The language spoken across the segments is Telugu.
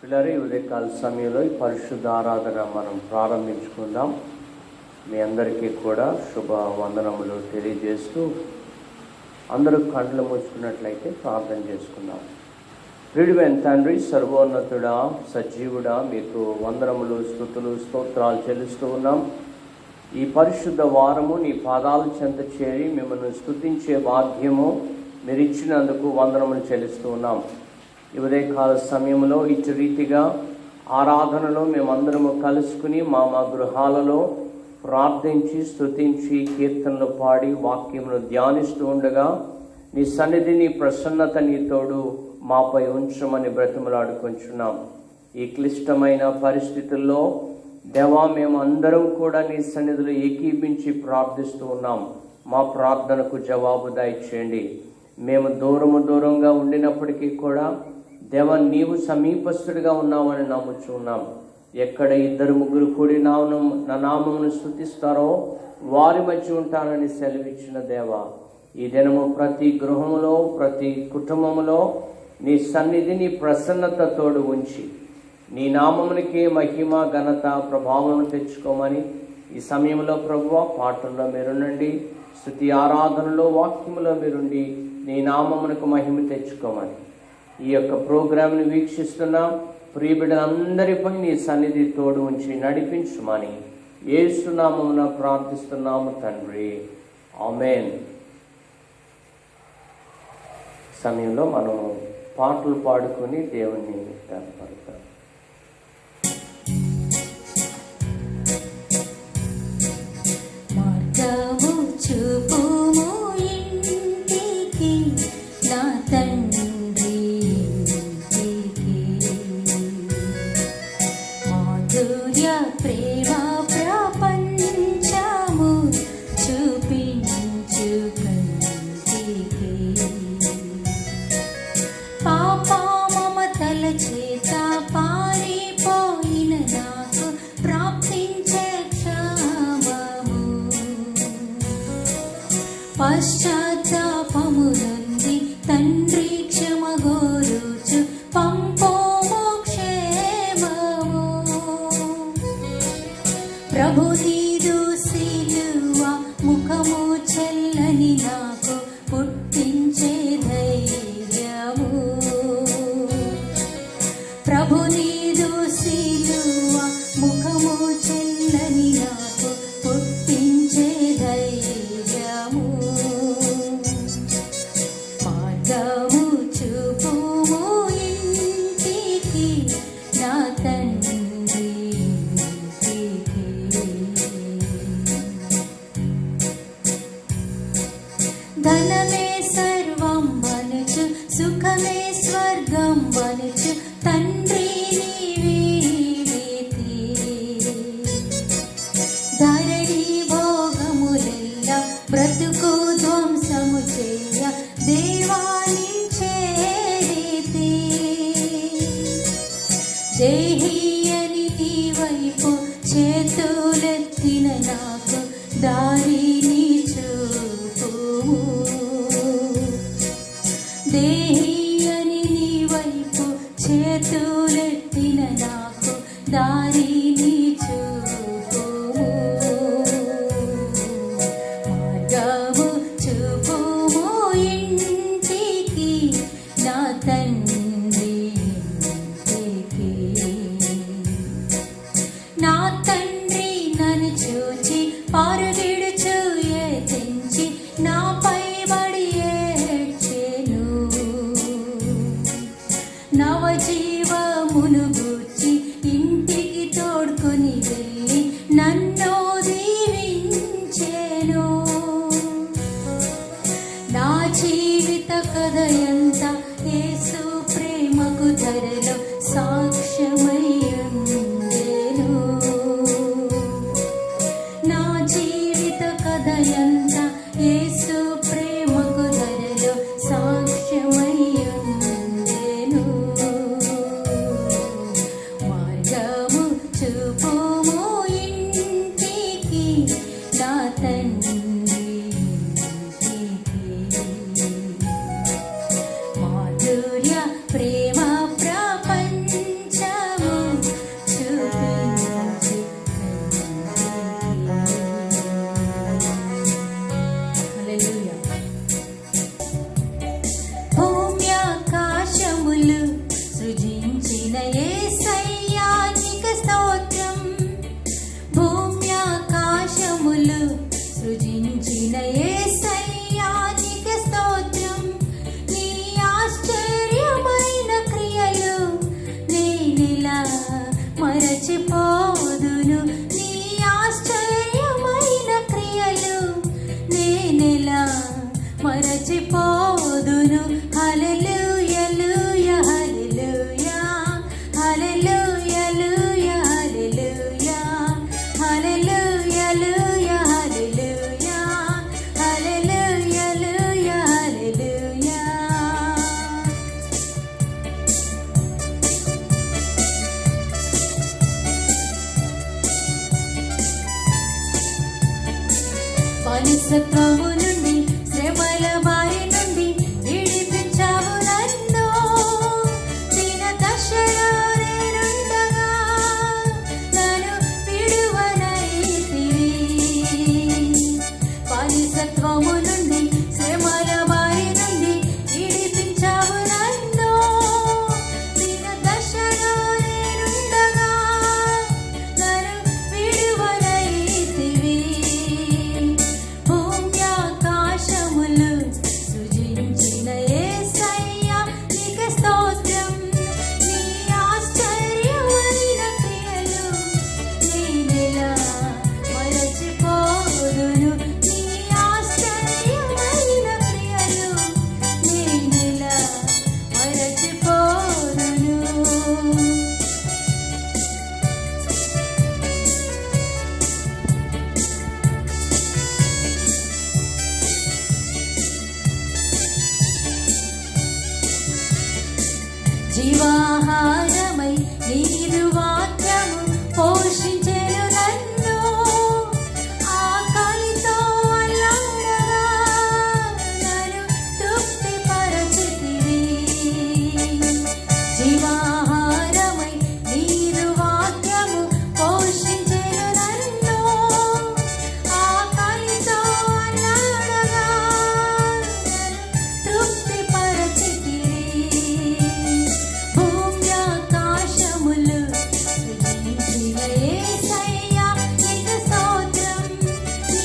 పిల్లలు ఈ ఉదయకాల సమయంలో ఈ పరిశుద్ధ ఆరాధన మనం ప్రారంభించుకుందాం. మీ అందరికీ కూడా శుభ వందనములు తెలియజేస్తూ అందరూ కళ్ళు మూసుకున్నట్లయితే ప్రార్థన చేసుకుందాం. ప్రియుడైన తండ్రి, సర్వోన్నతుడా, సజీవుడా, మీకు వందనములు, స్తుతులు, స్తోత్రాలు చెల్లిస్తూ ఉన్నాం. ఈ పరిశుద్ధ వారము నీ పాదాల చెంత చేరి మిమ్మల్ని స్తుతించే భాగ్యము మీరు ఇచ్చినందుకు వందనములు చెల్లిస్తూ ఉన్నాం. ఈ ఉదయకాల సమయంలో ఇటు రీతిగా ఆరాధనలో మేమందరము కలుసుకుని మా గృహాలలో ప్రార్థించి స్తుతించి కీర్తనలు పాడి వాక్యమును ధ్యానిస్తూ ఉండగా నీ సన్నిధి, నీ ప్రసన్నత, నీ తోడు మాపై ఉంచమని బ్రతిమలాడుకుంటున్నాం. ఈ క్లిష్టమైన పరిస్థితుల్లో దేవా, మేము అందరం కూడా నీ సన్నిధిలో ఏకీభించి ప్రార్థిస్తూ ఉన్నాం. మా ప్రార్థనకు జవాబు దయచేయండి. మేము దూరంగా ఉండినప్పటికీ కూడా దేవా, నీవు సమీపస్తుడిగా ఉన్నావని నమ్ముచున్నాం. ఎక్కడ 2-3 కూడి నా నామమును స్తుతిస్తారో వారి మధ్య ఉంటానని సెలవిచ్చిన దేవా, ఈ దినము ప్రతి గృహములో, ప్రతి కుటుంబములో నీ సన్నిధి, నీ ప్రసన్నత తోడు ఉంచి నీ నామమునికే మహిమ, ఘనత, ప్రభావం తెచ్చుకోమని ఈ సమయంలో ప్రభువా పాటల్లో మీరుండండి, స్తుతి ఆరాధనలో వాక్యములో మీరుండి నీ నామమునకు మహిమ తెచ్చుకోమని ఈ యొక్క ప్రోగ్రాంని వీక్షిస్తున్న ప్రియ బిడ్డలందరిపై నీ సన్నిధి తోడు ఉంచి నడిపించుమని యేసు నామమున ప్రార్థిస్తున్నాము తండ్రి, ఆమేన్. సమయంలో మనం పాటలు పాడుకొని దేవుణ్ణి కనపడతాం. చూపుము ఇంటికి నా తండ్రి ఇంటికి, మాధుర్య ప్రేమ ప్రపంచము చూపించు కంటికి, పాప మమతల చేత పారిపోయిన నాకు ప్రాప్తించే క్షేమము, పశ్చాత్తాపము నుండి తండ్రి క్షమగోరుచు పంపోము క్షేమము. ప్రభు నీదు సిలువ ముఖము చెల్లని నాకు పుట్టించే ధైర్యము, ప్రభు నీదు సిలువ ముఖము చెల్లని నాకు పుట్టించే ధైర్యము. మార్గము చూపుము ఇంటికి నా తండ్రి ఇంటికి, ధనమే సర్వం మనుచు సుఖమే స్వర్గం మనుచు తండ్రి నీవీతి, ధరణి భోగములెల్ల బ్రతుకు ధ్వంసము చేయ దేవానించే రీతి, దేహీయని నీ వైపు చేతులెత్తిన నాకు దారిని చూపుము, దేహీయని నీ వైపు చేతులెత్తిన నాకు దారిని చూపుము. మార్గము చూపుము ఇంటికి నా తండ్రి ఇంటికి, నా తండ్రి నన్ను చూచి పారుగిడుచు ఏతించి నాపై బడి ఏడ్చెను, నవజీవమును గూర్చి ఇంటికి తోడ్కొని వెళ్ళి నన్ను దీవించెను. నా జీవిత కథయంత యేసు ప్రేమకు ధరలో సాక్ష్యమై ఉండెను, నా జీవిత కథయంత యేసు ప్రేమకు ధరలో సాక్ష్యమై ఉండెను. బానిసత్వము నుండి శ్రమల బారి నుండి విడిపించావు నన్ను. దీన దశలో నేనుండగా నన్ను విడువనైతివి. బానిసత్వము నుండి శ్రమల బారి నుండి విడిపించావు నన్ను. దీన దశలో నేనుండగా నన్ను విడువనైతివి. భూమ్యాకాశములు సృజించిన యేసయ్యా నీకు స్తోత్రం. నీ ఆశ్చర్యమైన క్రియలు నేనెలా మరచిపోదును. నీ ఆశ్చర్యమైన క్రియలు నేనెలా మరచిపోదును. జీవాహారమై నీరు వాక్యము పోషించెను నన్ను. ఆకలితో అల్లాడగా నన్ను తృప్తిపరచితివి. జీవాహారమై నీరు వాక్యము పోషించెను నన్ను. ఆకలితో అల్లాడగా నన్ను తృప్తిపరచితివి. భూమ్యాకాశములు సృజించిన యేసయ్యా నీకు స్తోత్రం. నీ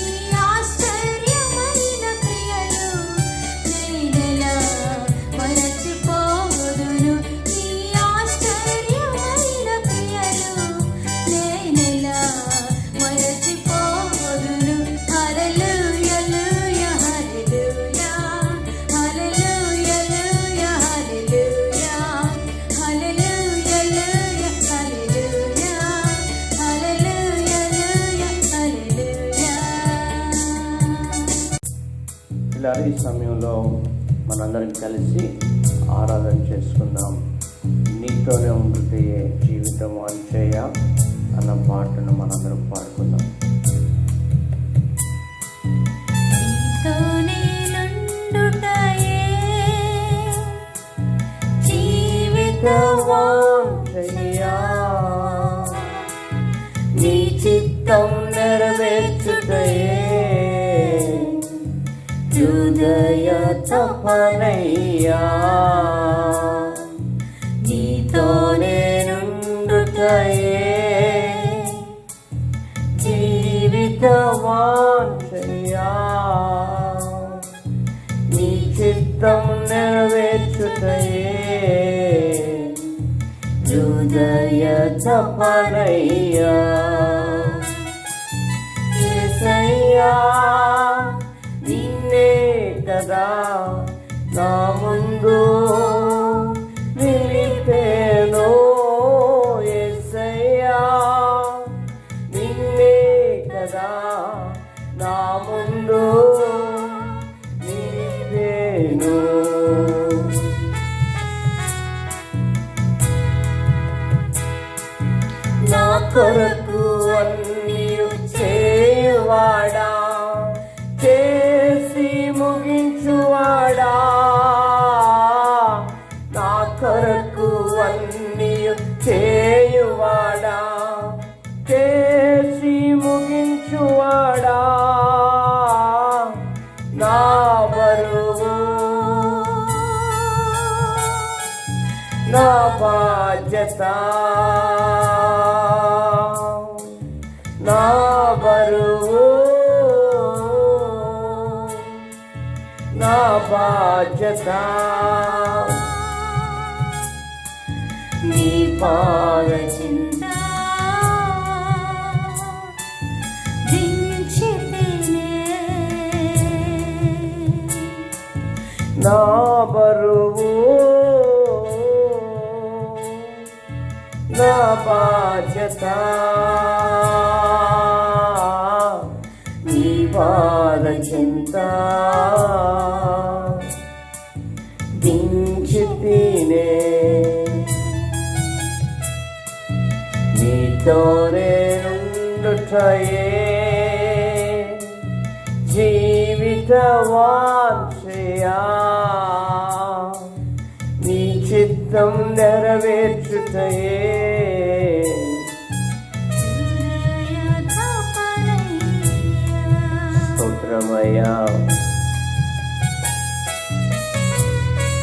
ఆశ్చర్యమైన క్రియలు నేనెలా మరచిపోదును. నీ ఆశ్చర్యమైన క్రియలు నేనెలా మరచిపోదును. హల్లెలూయా హల్లెలూయా హల్లెలూయా హల్లెలూయా హల్లెలూయా హల్లెలూయా హల్లెలూయా హల్లెలూయా హల్లెలూయా. ఇలా ఈ సమయంలో మనందరం కలిసి ఆరాధన చేసుకుందాం. నీతోనే ఉంటే జీవితం అంచేయ అన్న పాటను మనందరం పాడుకుందాం. నీతో నేనుండుటయే జీవితవాంఛయా. నీ చిత్తం నెరవేర్చుటయే హృదయ తపనయ్యా. నీతో నేనుండుటయే జీవితవాంఛయా. నీ చిత్తం నెరవేర్చుటయే హృదయ తపనయ్యా. యేసయ్యా నిన్నే కదా నా ముందు నిలిపేను. యేసయ్యా నిన్నే కదా నా ముందు నిలిపేను. నా కొరకు అన్నీయు చేయువాడా, చేసి ముగించువాడా. నా కొరకు అన్నీయు చేయువాడా, చేసి ముగించువాడా. నా బరువు నా బాధ్యత, నా బరువు నా బాధ్యత. నీ పాద చింత దించితినే. నా బరువు నా బాధ్యత. నీ పాద చింత దించితినే. నీతోనే నుండుటయే జీవితవాంఛయా. జీవిత వాంఛయా నీ చిత్తం నెరవేర్చుటయే స్తోత్రమయ్యా.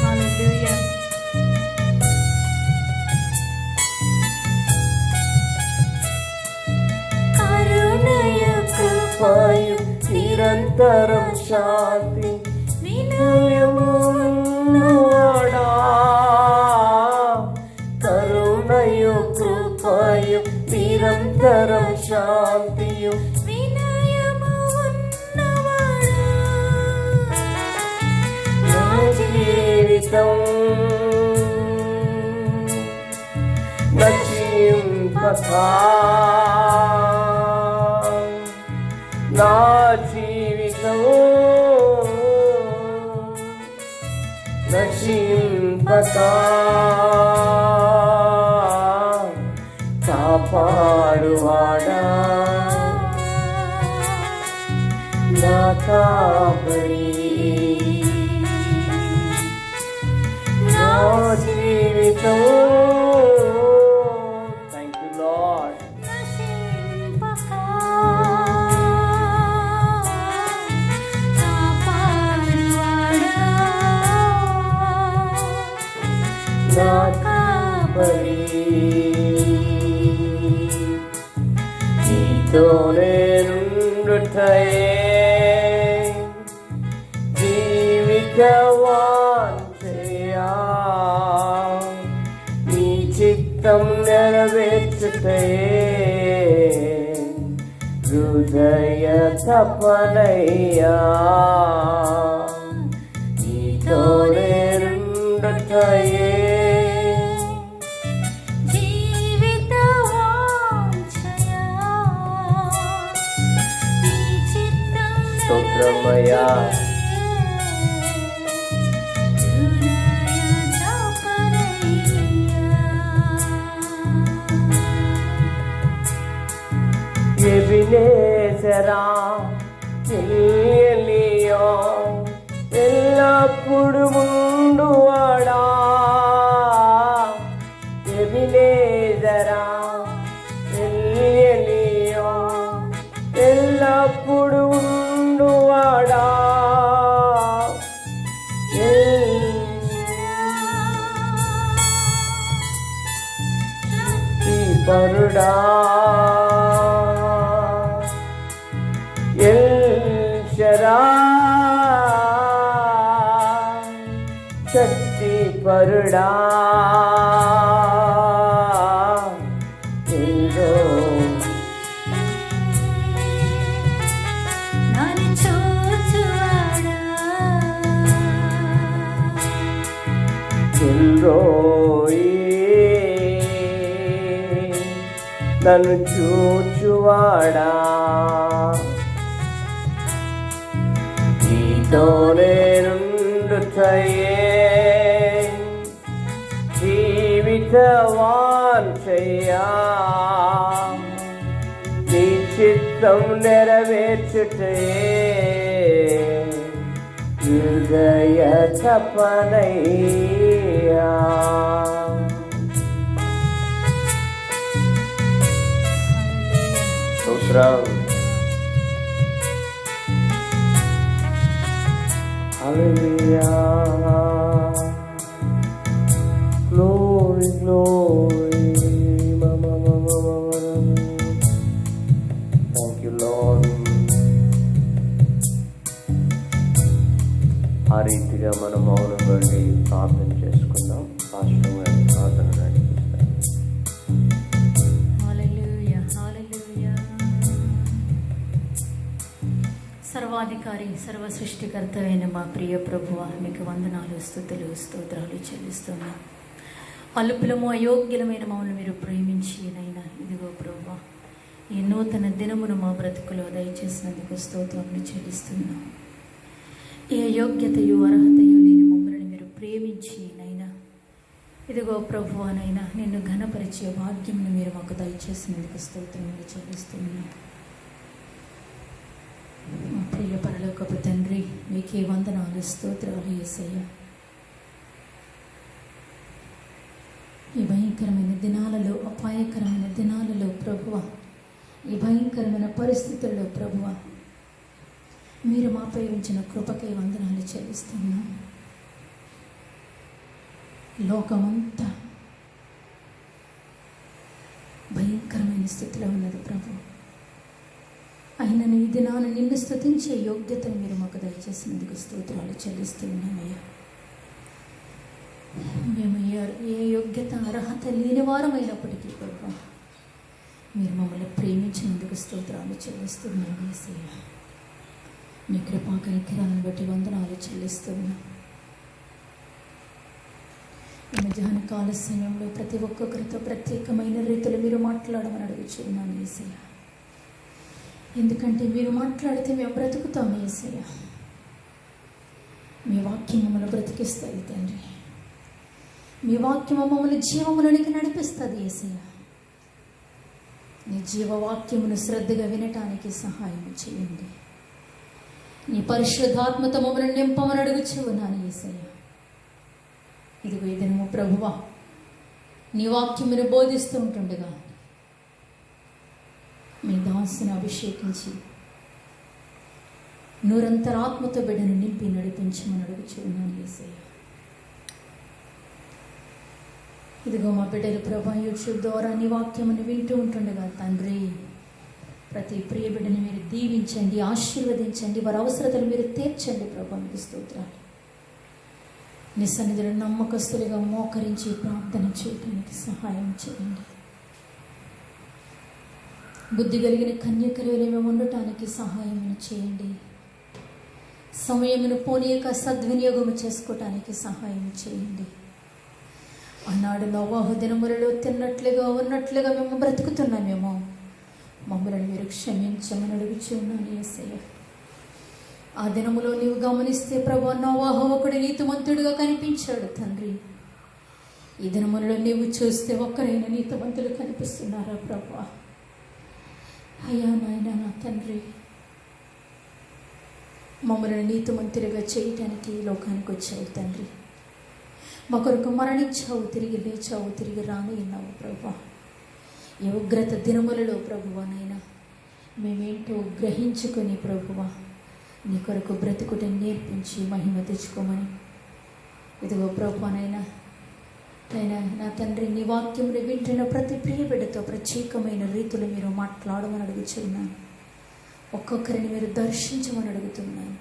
హల్లెలూయా. కరుణయ కృపయు నిరంతరం శాంతి వినయమున్నవాడా కరుణయు కృపయు నిరంతరం శాంతియు నా జీవితం నచింపకా నా జీవితం నచింపకా కాపాడువాడా నా కాపరి నా జీవితం. Thank you lord. నా కాపరి నీతోనే నుండుటయే జీవిత వాంఛయా నీ చిత్తం నెరవేర్చుటయే హృదయ తపనయ్యా నీతోనే నుండుటయే స్తోత్రమయ్యా. ఎబినేజరా ఎలియా ఎల్లప్పుడు ముందువాడా ఎబినేజరా ఎలియా ఎల్లప్పుడు ముందువాడా పరుడా ఎల్షరా శక్తి పరుడా నన్ను చూచువాడా నీతోనే నుండుటయే జీవిత వాంఛయా నీ చిత్తం నెరవేర్చుటయే హృదయ తపనయ్యా. Hallelujah, glory, glory, thank you Lord. ఆ రీతిగా మనం మౌనం నుండి ప్రార్థన చేసుకుందాం. పాస్టర్ గారి ప్రార్థన నడిపిస్తాం. హల్లెలూయా, హల్లెలూయా. సర్వాధికారి సర్వ సృష్టికర్తమైన మా ప్రియ ప్రభువా, మీకు వందనాలు, స్తుతులు, స్తోత్రాలు చెల్లిస్తున్నాం. అల్పులము అయోగ్యులమైన మమ్మల్ని మీరు ప్రేమించి నైనా ఇదిగో ప్రభువా ఈ నూతన దినమును మా బ్రతుకులో దయచేసినందుకు స్తోత్రములు చెల్లిస్తున్నాం. ఏ అయోగ్యతయు అర్హతయు లేని మమ్మల్ని మీరు ప్రేమించి నైనా ఇదిగో ప్రభువానైనా నిన్ను ఘనపరిచే భాగ్యమును మీరు మాకు దయచేసినందుకు స్తోత్రములు చెల్లిస్తున్నాం. మా ప్రియ పరలోకపు తండ్రి, మీకే వందనాలు, స్తోత్రాలు యేసయ్య. ఈ భయంకరమైన దినాలలో, అపాయకరమైన దినాలలో ప్రభువా, ఈ భయంకరమైన పరిస్థితుల్లో ప్రభువా, మీరు మాపై ఉంచిన కృపకై వందనాలు చెల్లిస్తున్నాం. లోకమంతా భయంకరమైన స్థితిలో ఉన్నది ప్రభు. అయినా ఈ దినాన్ని నిన్ను స్తుతించే యోగ్యతను మీరు మాకు దయచేసినందుకు స్తోత్రాలు చెల్లిస్తున్నామయ్యా. మేము ఏ యోగ్యత అర్హత లేని వారమైనప్పటికీ ప్రభు, మీరు మమ్మల్ని ప్రేమించినందుకు స్తోత్రాలు చెల్లిస్తున్నాం యేసయ్య. మీ కృపా కనికరాలను బట్టి వందనాలు చెల్లిస్తున్నాం. ఈ మధ్యాహ్న కాల సమయంలో ప్రతి ఒక్కొక్కరితో ప్రత్యేకమైన రీతిలో మీరు మాట్లాడమని అడుగుచున్నాను యేసయ్య. ఎందుకంటే మీరు మాట్లాడితే మేము బ్రతుకుతాము యేసయ్య. మీ వాక్యం మమ్మల్ని బ్రతికిస్తుంది తండ్రి. మీ వాక్యం మమ్మల్ని జీవములోనికి నడిపిస్తుంది యేసయ్య. నీ జీవవాక్యమును శ్రద్ధగా వినటానికి సహాయం చేయండి. నీ పరిశుద్ధాత్మతో మమ్మల్ని నింపమని అడుగుచున్నాను యేసయ్య. ఇదిగో ఈ దినము ప్రభువా, నీ వాక్యమును బోధిస్తూ ఉంటుండగా మీ దాసుని అభిషేకించి నూరంతరాత్మతో బిడ్డను నింపి నడిపించమని అడుగుచున్నాను యేసయ్య. ఇదిగో మా బిడ్డలు ప్రభా యూట్యూబ్ ద్వారా నీ వాక్యమును వింటూ ఉంటుండగా తండ్రి, ప్రతి ప్రియ బిడ్డని మీరు దీవించండి, ఆశీర్వదించండి, వారి అవసరతలు మీరు తీర్చండి ప్రభా. మీకు స్తోత్రాలు. నీ సన్నిధిలో నమ్మకస్తులుగా మోకరించి ప్రార్థన చేయడానికి సహాయం చేయండి. బుద్ధి కలిగిన కన్యకలు మేము ఉండటానికి సహాయం చేయండి. సమయమును పోనీయక సద్వినియోగం చేసుకోవటానికి సహాయం చేయండి. ఆనాడు నోవాహు దినములలో తిన్నట్లుగా ఉన్నట్లుగా మేము బ్రతుకుతున్నామేమో, మమ్మల్ని మీరు క్షమించమని అడుగుచున్నాను యేసయ్య. ఆ దినములో నీవు గమనిస్తే ప్రభు, నోవాహు ఒకడు నీతిమంతుడిగా కనిపించాడు తండ్రి. ఈ దినములలో నీవు చూస్తే ఒక్కరైనా నీతిమంతులు కనిపిస్తున్నారా ప్రభు? అయ్యా నాయన నా తండ్రి, మమ్మల్ని నీతిమంతుడిగా చేయటానికి ఈ లోకానికి వచ్చావు తండ్రి. మా కొరకు మరణించావు, తిరిగి లేచావు, తిరిగి రానున్నావు ప్రభు. ఈ ఉగ్రత దినములలో ప్రభువానైనా మేమేంటో గ్రహించుకొని ప్రభువా, నీ కొరకు బ్రతుకుటని నేర్పించి మహిమ తెచ్చుకోమని. ఇదిగో ప్రభువానైనా నా తండ్రి, నీ వాక్యమును వింటున్న ప్రతి ప్రియ బిడ్డతో ప్రత్యేకమైన రీతిలో మీరు మాట్లాడమని అడుగుచున్నాను. ఒక్కొక్కరిని మీరు దర్శించమని అడుగుతున్నాను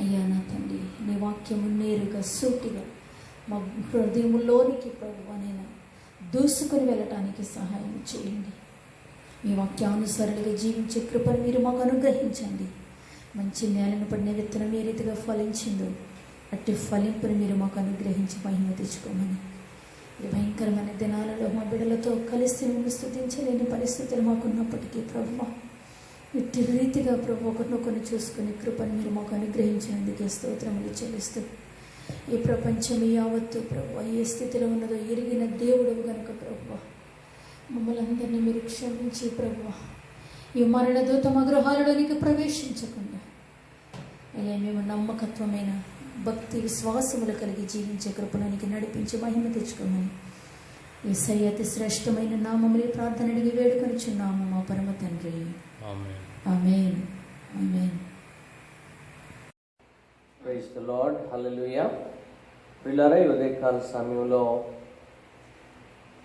అయ్యా నా తండ్రి. నీ వాక్యము నేరుగా సూటిగా మా హృదయంలోనికి ప్రభువానైనా దూసుకొని వెళ్ళటానికి సహాయం చేయండి. మీ వాక్యానుసారులుగా జీవించే కృపను మీరు మాకు అనుగ్రహించండి. మంచి నేలను పడిన విత్తనం ఏ రీతిగా ఫలించిందో అట్టి ఫలింపుని మీరు మాకు అనుగ్రహించి మహిమ తెచ్చుకోమని. ఈ భయంకరమైన దినాలలో మా బిడ్డలతో కలిసి మేము స్తుతించలేని పరిస్థితులు మాకున్నప్పటికీ ప్రభువా, ఇట్టి రీతిగా ప్రభు ఒకరినొకరిని చూసుకుని కృపను మీరు మాకు అనుగ్రహించినందుకే స్తోత్రములు చెల్లిస్తూ, ఈ ప్రపంచం యావత్తు ప్రభు ఏ స్థితిలో ఉన్నదో ఎరిగిన దేవుడు గనుక ప్రభు, మమ్మల్ని అందరినీ మీరు క్షమించి ప్రభు, ఈ మరణదూత మా గృహాలలోనికి ప్రవేశించకుండా అయ్యా మేము నమ్మకత్వమైన భక్తి విశ్వాసములు కలిగి జీవించే కృపలోనికి నడిపించి మహిమ తెచ్చుకోమని యేసయ్య అతి శ్రేష్టమైన నామములో ప్రార్థన అడిగి వేడుకొనిచున్నాము మా పరమ తండ్రి. Amen. Amen. Amen. Praise the Lord. Hallelujah. ప్రియులారా, ఈ ఉదయకాల సమయంలో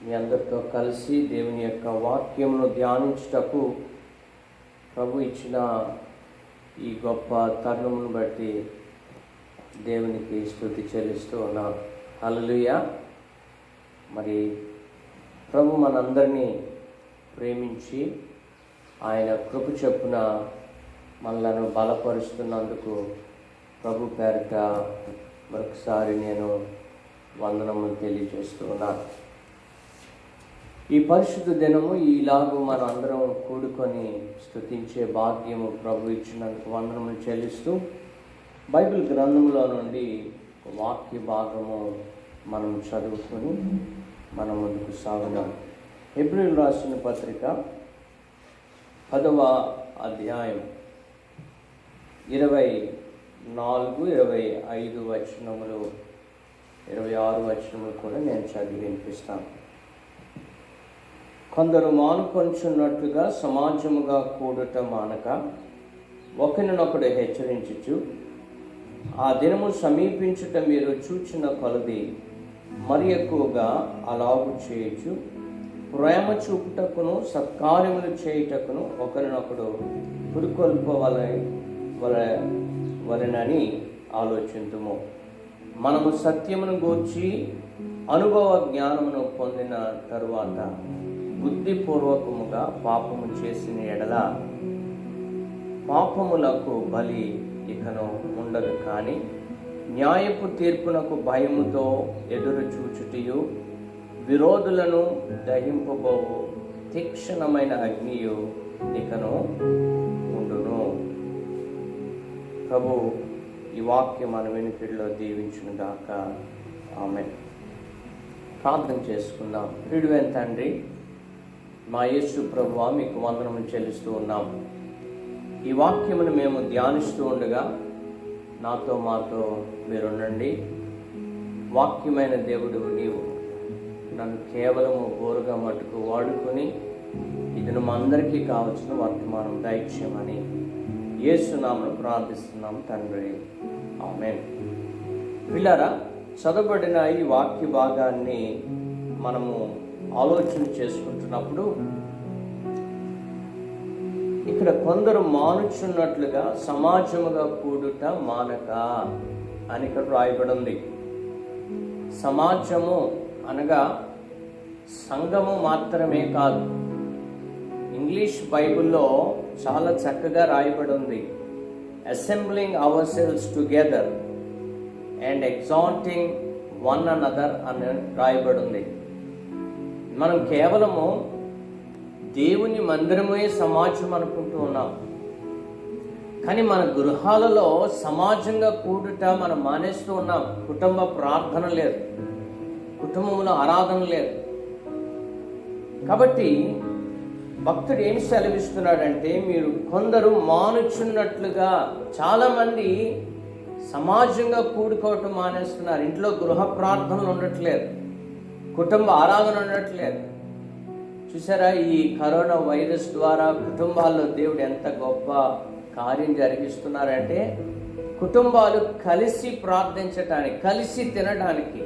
మీ అందరితో కలిసి దేవుని యొక్క వాక్యమును ధ్యానించుటకు ప్రభు ఇచ్చిన ఈ గొప్ప తరుణమును బట్టి దేవునికి స్తుతి చెల్లిస్తూ ఉన్నాను. హల్లెలూయా. మరి ప్రభు మనందరినీ ప్రేమించి ఆయన కృప చొప్పున మనలను బలపరుస్తున్నందుకు ప్రభు పేరిట మరొకసారి నేను వందనములు తెలియజేస్తూ ఉన్నాను. ఈ పరిశుద్ధ దినము ఈలాగూ మనం అందరం కూడుకొని స్తుతించే భాగ్యము ప్రభు ఇచ్చినందుకు వందనములు చెల్లిస్తూ బైబిల్ గ్రంథంలో నుండి వాక్య భాగము మనం చదువుకొని మనం ముందుకు సాగుదాం. హెబ్రీయులకు రాసిన పత్రిక 10వ అధ్యాయం 4:25 వచనములు 26 వచనములు కూడా నేను చదివి వినిపిస్తాను. కొందరు మానుకొంచున్నట్లుగా సమాజముగా కూడుట మానక ఒకరినొకడు హెచ్చరించుచు ఆ దినము సమీపించుట మీరు చూచిన కొలది మరి ఎక్కువగా అలాగు చేయొచ్చు. ప్రేమ చూపుటకును సత్కార్యములు చేయుటకును ఒకరినొకడు పురుకొల్పవలెనని ఆలోచింతుము. మనము సత్యమును గూర్చి అనుభవ జ్ఞానమును పొందిన తరువాత బుద్ధిపూర్వకముగా పాపము చేసిన ఎడల పాపములకు బలి ఇకను ఉండదు. కానీ న్యాయపు తీర్పునకు భయముతో ఎదురు చూచుటయు విరోధులను దహింపబోవు తీక్షణమైన అగ్నియు ఇకను ఉండును. ప్రభు ఈ వాక్యం మన వెనుకడిలో దీవించును గాక. ఆమేన్. ప్రార్థన చేసుకుందాం. ప్రియుడైన తండ్రి, మా యేసు ప్రభువా, మీకు వందనము చెల్లిస్తూ ఉన్నాం. ఈ వాక్యమును మేము ధ్యానిస్తూ ఉండగా నాతో మాతో మీరుండండి. వాక్యమైన దేవుడు నీవు నన్ను కేవలము బోరుగా మట్టుకు వాడుకొని ఇది మా అందరికీ కావలసిన వర్తమానం దయచేయమని యేసునామమున ప్రార్థిస్తున్నాం తండ్రి. ఆమేన్. పిల్లరా, చదవబడిన ఈ వాక్య భాగాన్ని మనము ఆలోచన చేసుకుంటున్నప్పుడు ఇక్కడ కొందరు మానుచున్నట్లుగా సమాజముగా కూడుట మానక అని ఇక్కడ రాయబడి ఉంది. సమాజము అనగా సంఘము మాత్రమే కాదు. ఇంగ్లీష్ బైబిల్లో చాలా చక్కగా రాయబడి ఉంది. Assembling our cells together and exalting one another అని రాయబడి ఉంది. మనం కేవలము దేవుని మందిరమే సమాజం అనుకుంటూ ఉన్నాం. కానీ మన గృహాలలో సమాజంగా కూడుట మనం మానేస్తూ ఉన్నాం. కుటుంబ ప్రార్థన లేదు, కుటుంబంలో ఆరాధన లేదు. కాబట్టి భక్తుడు ఏమి సెలవిస్తున్నాడంటే, మీరు కొందరు మానుచున్నట్లుగా, చాలామంది సమాజంగా కూడుకోవటం మానేస్తున్నారు. ఇంట్లో గృహ ప్రార్థనలు ఉండట్లేదు, కుటుంబ ఆరాధన ఉండట్లేదు. చూసారా, ఈ కరోనా వైరస్ ద్వారా కుటుంబాల్లో దేవుడు ఎంత గొప్ప కార్యం జరిగిస్తున్నారంటే, కుటుంబాలు కలిసి ప్రార్థించటానికి, కలిసి తినడానికి,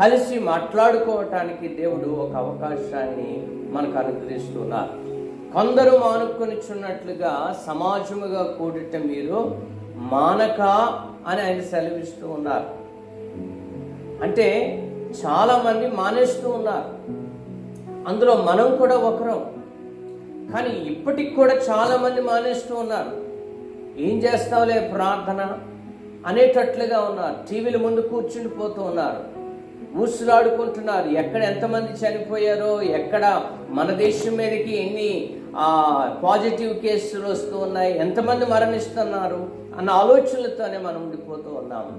కలిసి మాట్లాడుకోవటానికి దేవుడు ఒక అవకాశాన్ని మనకు అనుగ్రహిస్తున్నారు. కొందరు మానుకొనిచున్నట్లుగా సమాజముగా కూడిట మీరు మానక అని ఆయన సెలవిస్తూ ఉన్నారు. అంటే చాలా మంది మానేస్తూ ఉన్నారు, అందులో మనం కూడా ఒకరం. కానీ ఇప్పటికి కూడా చాలా మంది మానేస్తూ ఉన్నారు. ఏం చేస్తావులే ప్రార్థన అనేటట్లుగా ఉన్నారు. టీవీల ముందు కూర్చుండిపోతూ ఉన్నారు, ఊసులాడుకుంటున్నారు. ఎక్కడ ఎంతమంది చనిపోయారో, ఎక్కడ మన దేశం మీదకి ఎన్ని పాజిటివ్ కేసులు వస్తూ ఉన్నాయి, ఎంతమంది మరణిస్తున్నారు అన్న ఆలోచనలతోనే మనం ఉండిపోతూ ఉన్నాము.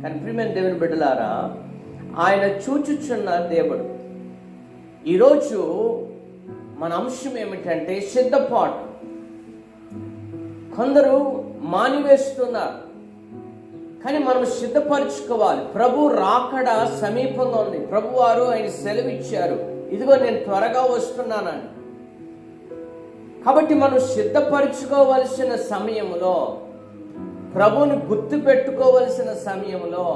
కానీ ప్రియమైన దేవుని బిడ్డలారా, ఆయన చూచుచున్న దేవుడు. ఈరోజు మన అంశం ఏమిటంటే సిద్ధపాటు. కొందరు మానివేస్తున్నారు, కానీ మనం సిద్ధపరచుకోవాలి. ప్రభు రాకడ సమీపంగా ఉంది. ప్రభు వారు ఆయన సెలవిచ్చారు, ఇదిగో నేను త్వరగా వస్తున్నానని. కాబట్టి మనం సిద్ధపరచుకోవలసిన సమయంలో, ప్రభువుని గుర్తు పెట్టుకోవలసిన సమయంలో,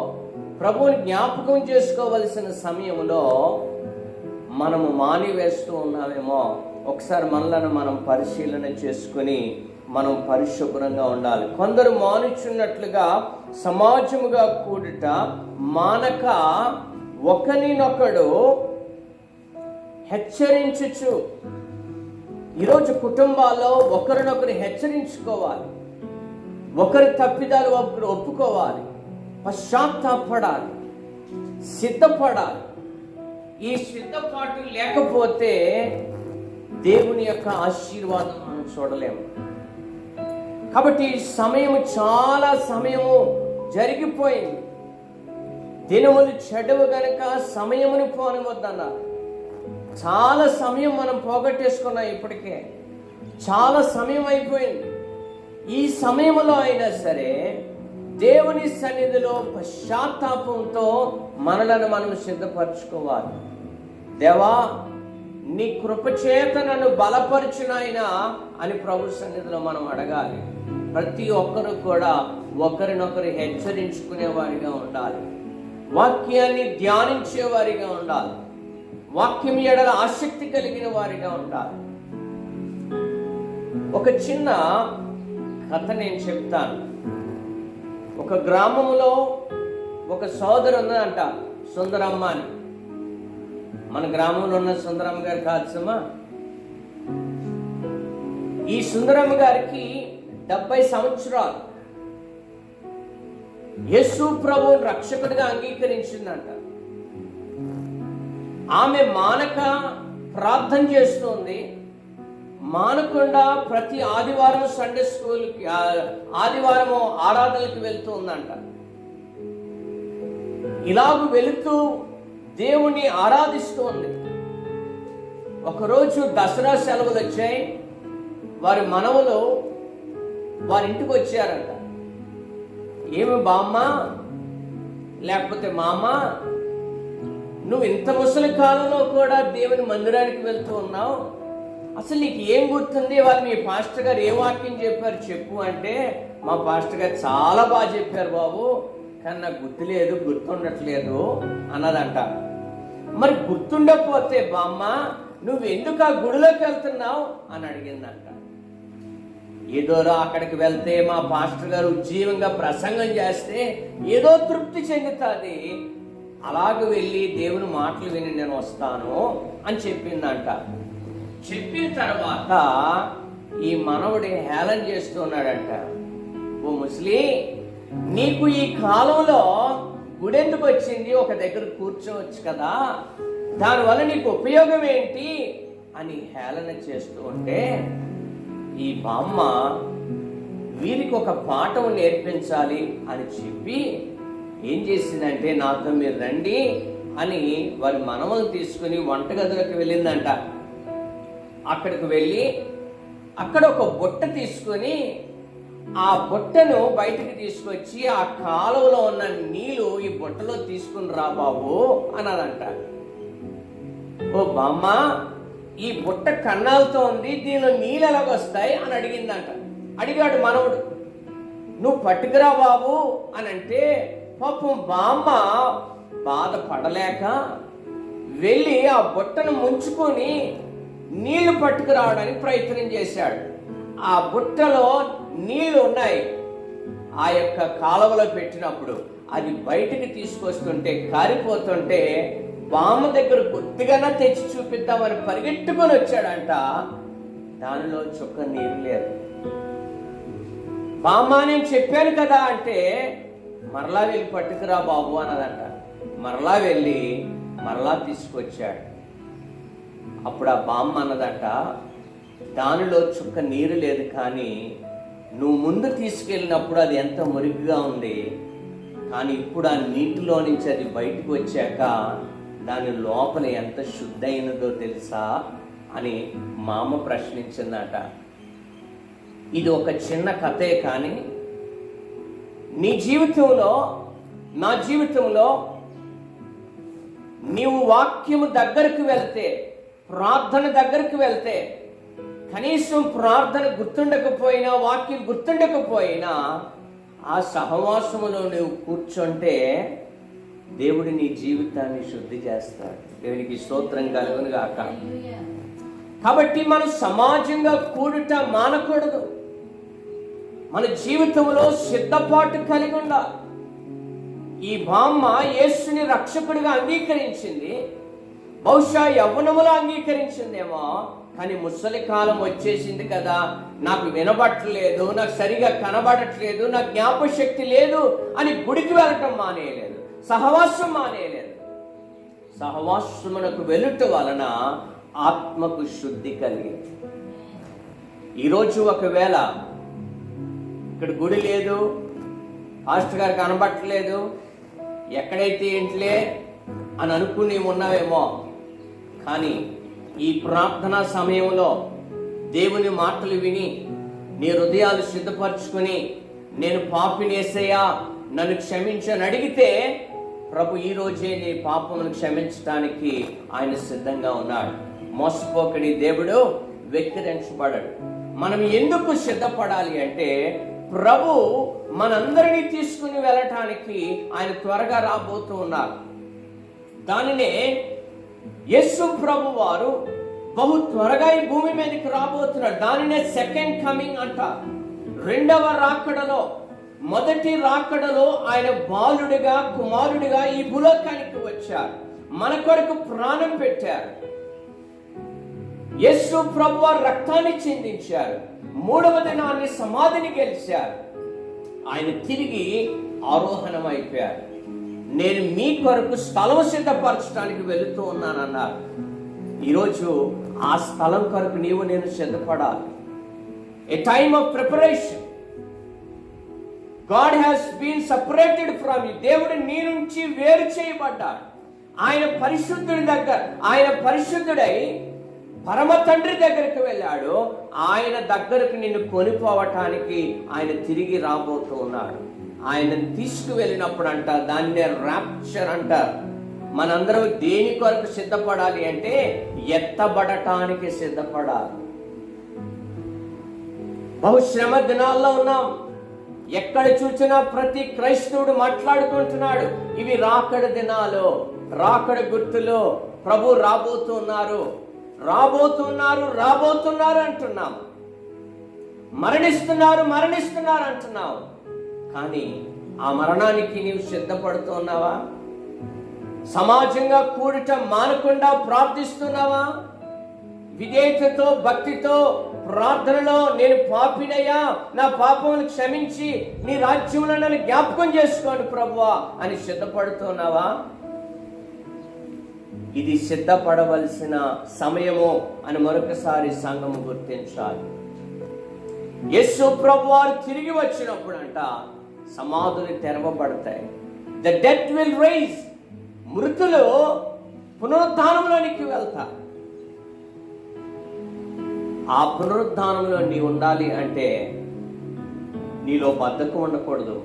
ప్రభువుని జ్ఞాపకం చేసుకోవలసిన సమయంలో మనము మానివేస్తూ ఉన్నామేమో. ఒకసారి మనలను మనం పరిశీలన చేసుకుని మనం పరిశుభ్రంగా ఉండాలి. కొందరు మానుచున్నట్లుగా సమాజముగా కూడుట మానక ఒకరినొకడు హెచ్చరించుచు. ఈరోజు కుటుంబాల్లో ఒకరినొకరు హెచ్చరించుకోవాలి, ఒకరి తప్పిదాలు ఒకరు ఒప్పుకోవాలి, పశ్చాత్తాపడాలి, సిద్ధపడాలి. ఈ సిద్ధపాటు లేకపోతే దేవుని యొక్క ఆశీర్వాదం మనం చూడలేము. కాబట్టి చాలా సమయము జరిగిపోయింది. దినములు చెడవు గనక సమయమును పోనివద్దన్నారు. చాలా సమయం మనం పోగొట్టేసుకున్నాం. ఇప్పటికే చాలా సమయం అయిపోయింది. ఈ సమయంలో అయినా సరే దేవుని సన్నిధిలో పశ్చాత్తాపంతో మనలను మనం సిద్ధపరచుకోవాలి. దేవా, నీ కృపచేత నన్ను బలపరిచినాయన అని ప్రభు సన్నిధిలో మనం అడగాలి. ప్రతి ఒక్కరు కూడా ఒకరినొకరు హెచ్చరించుకునే వారిగా ఉండాలి. వాక్యాన్ని ధ్యానించే వారిగా ఉండాలి. వాక్యం ఎడల ఆసక్తి కలిగిన వారిగా ఉండాలి. ఒక చిన్న కథ నేను చెప్తాను. ఒక గ్రామంలో ఒక సోదరు ఉన్నదంట, సుందరమ్మ అని. మన గ్రామంలో ఉన్న సుందరమ్మ గారు కాదు సుమా. ఈ సుందరమ్మ గారికి 70 సంవత్సరాలు. యేసు ప్రభువుని రక్షకుడిగా అంగీకరించిందంట. ఆమె మానక ప్రార్థన చేస్తుంది. మానకుండా ప్రతి ఆదివారం సండే స్కూల్కి, ఆదివారం ఆరాధనకి వెళ్తూ ఉందంట. ఇలాగ వెళుతూ దేవుణ్ణి ఆరాధిస్తూ ఉంది. ఒకరోజు దసరా సెలవులు వచ్చాయి. వారి మనవలు వారింటికి వచ్చారంట. ఏమి బామ్మ లేకపోతే మామ, నువ్వు ఇంత ముసలి కాలంలో కూడా దేవుని మందిరానికి వెళ్తూ ఉన్నావు, అసలు నీకు ఏం గుర్తుంది? వాళ్ళు మీ పాస్టర్ గారు ఏ వాక్యం చెప్పారు చెప్పు అంటే, మా పాస్టర్ గారు చాలా బాగా చెప్పారు బాబు, కానీ నాకు గుర్తులేదు, గుర్తుండట్లేదు అన్నదంట. మరి గుర్తుండకపోతే బామ్మ నువ్వు ఎందుకు ఆ గుడిలోకి వెళ్తున్నావు అని అడిగిందంట. ఏదోరా అక్కడికి వెళ్తే మా పాస్టర్ గారు ఉజ్జీవంగా ప్రసంగం చేస్తే ఏదో తృప్తి చెందుతుంది, అలాగ వెళ్ళి దేవుని మాటలు విని నేను వస్తాను అని చెప్పిందంట. చెప్పిన తర్వాత ఈ మనవడి హేళన చేస్తున్నాడంట. ఓ ముస్లి, నీకు ఈ కాలంలో గుడెందుకు వచ్చింది? ఒక దగ్గర కూర్చోవచ్చు కదా, దానివల్ల నీకు ఉపయోగం ఏంటి అని హేళన చేస్తూ ఉంటే, ఈ బామ్మ వీరికి ఒక పాఠం నేర్పించాలి అని చెప్పి ఏం చేసిందంటే, నాతో మీరు రండి అని వారి మనవలు తీసుకుని వంటగదిలోకి వెళ్ళిందంట. అక్కడికి వెళ్ళి అక్కడ ఒక బుట్ట తీసుకొని ఆ బుట్టను బయటికి తీసుకొచ్చి ఆ కాలువలో ఉన్న నీళ్లు ఈ బుట్టలో తీసుకుని రా బాబు అన్నదంట. ఓ బామ్మ, ఈ బుట్ట కన్నాలతో ఉంది, దీనిలో నీళ్ళు ఎలాగొస్తాయి అని అడిగిందంట. అడిగాడు మనవుడు. నువ్వు పట్టుకురా బాబు అని అంటే, పాపం బామ్మ బాధపడలేక వెళ్ళి ఆ బుట్టను ముంచుకొని నీళ్లు పట్టుకురావడానికి ప్రయత్నం చేశాడు. ఆ బుట్టలో నీళ్లు ఉన్నాయి. ఆ యొక్క కాలువలో పెట్టినప్పుడు అది బయటికి తీసుకొస్తుంటే, కారిపోతుంటే బామ్మ దగ్గర కొద్దిగానే తెచ్చి చూపిద్దామని పరిగెట్టుకొని వచ్చాడంట. దానిలో చుక్క నీరు లేదు. బామ్మ నేను చెప్పాను కదా అంటే, మరలా వెళ్ళి పట్టుకురా బాబు అన్నదంట. మరలా వెళ్ళి మరలా తీసుకొచ్చాడు. అప్పుడు ఆ బామ్మ అన్నదంట, దానిలో చుక్క నీరు లేదు, కానీ నువ్వు ముందు తీసుకెళ్ళినప్పుడు అది ఎంత మురికిగా ఉంది, కానీ ఇప్పుడు ఆ నీటిలో నుంచి అది బయటకు వచ్చాక దాని లోపల ఎంత శుద్ధైనదో తెలుసా అని మా అమ్మ ప్రశ్నించిందట. ఇది ఒక చిన్న కథే, కానీ నీ జీవితంలో, నా జీవితంలో నీవు వాక్యము దగ్గరకు వెళ్తే, ప్రార్థన దగ్గరకు వెళ్తే, కనీసం ప్రార్థన గుర్తుండకపోయినా, వాక్యం గుర్తుండకపోయినా, ఆ సహవాసములో నువ్వు కూర్చుంటే దేవుడు నీ జీవితాన్ని శుద్ధి చేస్తాడు. దేవునికి స్తోత్రం కలుగును గాక. కాబట్టి మనం సమాజంగా కూడుట మానకూడదు. మన జీవితంలో సిద్ధపాటు కలిగి ఉండాలి. ఈ బామ్మ యేసుని రక్షకుడిగా అంగీకరించింది. బహుశా యవ్వనములో అంగీకరించిందేమో, కానీ ముసలి కాలం వచ్చేసింది కదా, నాకు వినబట్టలేదు, నాకు సరిగా కనబడట్లేదు, నాకు జ్ఞాపశక్తి లేదు అని గుడికి వెళ్ళటం మానేయలేదు, సహవాసం మానేయలేదు. సహవాసమునకు వెలుట వలన ఆత్మకు శుద్ధి కలిగింది. ఈరోజు ఒకవేళ ఇక్కడ గుడి లేదు, పాస్టర్ గారు కనబట్టలేదు, ఎక్కడైతే ఏంటిలే అని అనుకుని ఉన్నావేమో, కానీ ఈ ప్రార్థనా సమయంలో దేవుని మాటలు విని నీ హృదయాలు సిద్ధపరచుకుని నేను పాపిని యేసయ్యా నన్ను క్షమించని అడిగితే ప్రభు ఈ రోజే నీ పాపమును క్షమించడానికి ఆయన సిద్ధంగా ఉన్నాడు. మోసపోకడి దేవుడు వెక్కిరించబడడు. మనం ఎందుకు సిద్ధపడాలి అంటే ప్రభు మనందరినీ తీసుకుని వెళ్ళటానికి ఆయన త్వరగా రాబోతూ ఉన్నారు. దానినే యేసు ప్రభు వారు బహు త్వరగా ఈ భూమి మీదకి రాబోతున్నారు. దానినే సెకండ్ కమింగ్ అంటారు. రెండవ రాకడలో, మొదటి రాకడలో ఆయన బాలుడిగా, కుమారుడిగా ఈ భూలోకానికి వచ్చారు. మన కొరకు ప్రాణం పెట్టారు. యేసు ప్రభు వారు రక్తాన్ని చిందించారు. మూడవ దినాన్ని సమాధిని గెలిచారు. ఆయన తిరిగి ఆరోహణం అయిపోయారు. నేను మీ కొరకు స్థలం సిద్ధపరచడానికి వెళుతూ ఉన్నానన్నారు. ఈరోజు ఆ స్థలం కొరకు నీవు నేను సిద్ధపడాలి. A time of preparation. God has been separated from you. దేవుడు నీ నుంచి వేరు చేయబడ్డాడు. ఆయన పరిశుద్ధుడి దగ్గర, ఆయన పరిశుద్ధుడై పరమ తండ్రి దగ్గరికి వెళ్ళాడు. ఆయన దగ్గరకు నిన్ను కొనిపోవటానికి ఆయన తిరిగి రాబోతూ ఉన్నాడు. ఆయన తీసుకువెళ్ళినప్పుడు అంటారు, దాన్నే ర్యాప్చర్ అంటారు. మనందరం దేని కొరకు సిద్ధపడాలి అంటే ఎత్తబడటానికి సిద్ధపడాలి. బహుశ్రమ దినాల్లో ఉన్నాం. ఎక్కడ చూసినా ప్రతి క్రైస్తవుడు మాట్లాడుకుంటున్నాడు, ఇవి రాకడ దినాలు, రాకడ గుర్తులు, ప్రభు రాబోతున్నారు, రాబోతున్నారు, రాబోతున్నారు అంటున్నాం. మరణిస్తున్నారు అంటున్నావు. కానీ ఆ మరణానికి నీవు సిద్ధపడుతున్నావా? సమాజంగా కూడట మానకుండా ప్రార్థిస్తున్నావా? విధేయతతో, భక్తితో, ప్రార్థనలో నేను పాపినయ్యా, నా పాపమును క్షమించి నీ రాజ్యంలో నన్ను జ్ఞాపకం చేసుకోండి ప్రభువా అని సిద్ధపడుతున్నావా? ఇది సిద్ధపడవలసిన సమయము అని మరొకసారి సంఘము గుర్తించాలి. యేసు ప్రభు వారు తిరిగి వచ్చినప్పుడు అంట సమాధులు తెరవబడతాయి. The death will rise. మృతులు పునరుద్ధానంలోనికి వెళ్తారు. ఆ పునరుద్ధానంలో నీ ఉండాలి అంటే నీలో బద్ధకం ఉండకూడదు,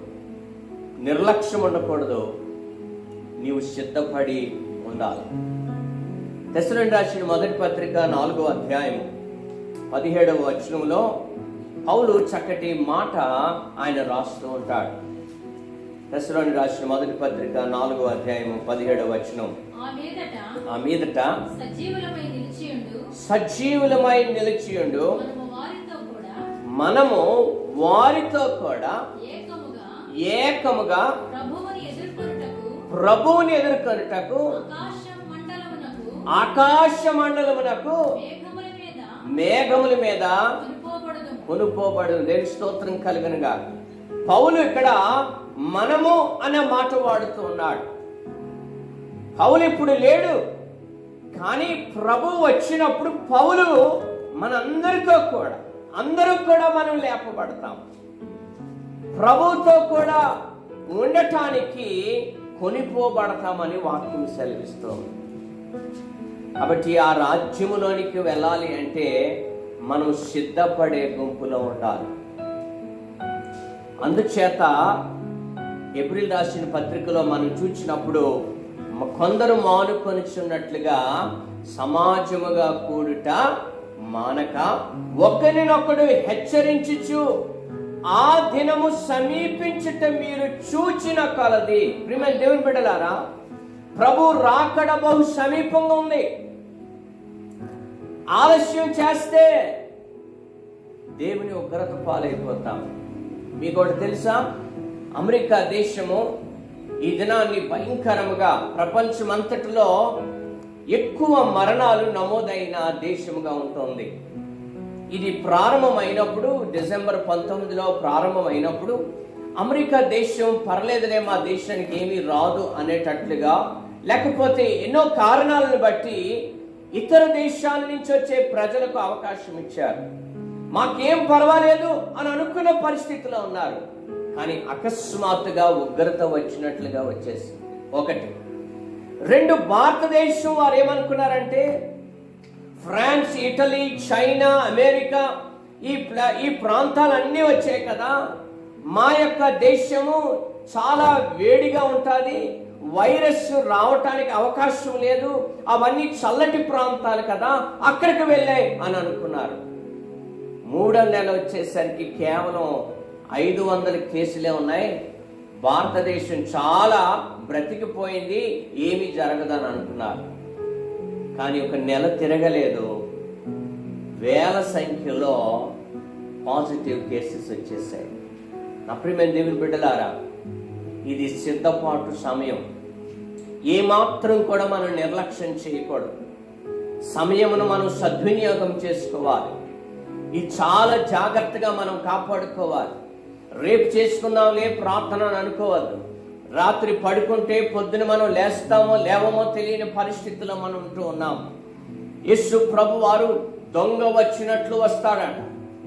నిర్లక్ష్యం ఉండకూడదు, నీవు సిద్ధపడి ఉండాలి. తెస్సలోనికీయులకు రాసిన మొదటి పత్రిక 4వ అధ్యాయం 17వ వచనంలో పౌలు చక్కటి మాట ఆయన రాస్తూ ఉంటాడు. తెస్సలోనికీయులకు రాసిన మొదటి పత్రిక 4వ అధ్యాయం 17వ వచనం, ఆ మీదట సజీవులమై నిలిచియుండు మనము వారితో కూడా ఏకముగా ప్రభువుని ఎదుర్కొనుటకు ఆకాశ మండలమునకు మేఘముల మీద కొనుపోబడు. దేవుని స్తోత్రం కలుగునుగా. పౌలు ఇక్కడ మనము అనే మాట వాడుతూ ఉన్నాడు. పౌలు ఇప్పుడు లేడు, కానీ ప్రభు వచ్చినప్పుడు పౌలు మనందరితో కూడా, అందరూ కూడా మనం లేపబడతాం. ప్రభువుతో కూడా ఉండటానికి కొనిపోబడతామని వాక్యం సెలవిస్తోంది. కాబట్టి ఆ రాజ్యములోనికి వెళ్ళాలి అంటే మనం సిద్ధపడే గుంపులో ఉండాలి. అందుచేత ఏప్రిల్ రాసిన పత్రికలో మనం చూసినప్పుడు కొందరు మానుకొనిచున్నట్లుగా సమాజముగా కూడుట మానక ఒకరినొకడు హెచ్చరించుచు ఆ దినము సమీపించుట మీరు చూచిన కలది. ప్రియమైన దేవుని బిడ్డలారా, ప్రభు రాకడ బహు సమీపంగా ఉంది. ఆలస్యం చేస్తే దేవుని ఉగ్రత పాలైపోతాం. మీకు ఒకటి తెలుసా? అమెరికా దేశము ఈ దినాన్ని భయంకరముగా ప్రపంచమంతటిలో ఎక్కువ మరణాలు నమోదైన దేశముగా ఉంటుంది. ఇది ప్రారంభమైనప్పుడు డిసెంబర్ 19లో ప్రారంభమైనప్పుడు అమెరికా దేశం పర్లేదులే, మా దేశానికి ఏమీ రాదు అనేటట్లుగా, లేకపోతే ఎన్నో కారణాలను బట్టి ఇతర దేశాల నుంచి వచ్చే ప్రజలకు అవకాశం ఇచ్చారు. మాకేం పర్వాలేదు అని అనుకున్న పరిస్థితిలో ఉన్నారు. కానీ అకస్మాత్తుగా ఉగ్రత వచ్చినట్లుగా వచ్చేసి, ఒకటి. రెండు, భారతదేశం వారు ఏమనుకున్నారంటే ఫ్రాన్స్, ఇటలీ, చైనా, అమెరికా ఈ ప్రాంతాలన్నీ వచ్చాయి కదా, మా యొక్క దేశము చాలా వేడిగా ఉంటుంది, వైరస్ రావటానికి అవకాశం లేదు, అవన్నీ చల్లటి ప్రాంతాలు కదా, అక్కడికి వెళ్ళాయి అని అనుకున్నారు. 3వ నెల వచ్చేసరికి కేవలం 500 కేసులే ఉన్నాయి. భారతదేశం చాలా బ్రతికిపోయింది, ఏమీ జరగదని అనుకున్నారు. కానీ ఒక నెల తిరగలేదు, వేల సంఖ్యలో పాజిటివ్ కేసెస్ వచ్చేసాయి. నా ప్రియమైన దేవుని బిడ్డలారా, ఇది సిద్ధపాటు సమయం. ఏమాత్రం కూడా మనం నిర్లక్ష్యం చేయకూడదు. సమయమును మనం సద్వినియోగం చేసుకోవాలి. ఇది చాలా జాగ్రత్తగా మనం కాపాడుకోవాలి. రేపు చేసుకుందాంలే ప్రార్థన అని అనుకోవద్దు. రాత్రి పడుకుంటే పొద్దున మనం లేస్తామో లేవమో తెలియని పరిస్థితుల్లో మనం ఉంటూ ఉన్నాం. యేసు ప్రభు వారు దొంగ వచ్చినట్లు వస్తాడట.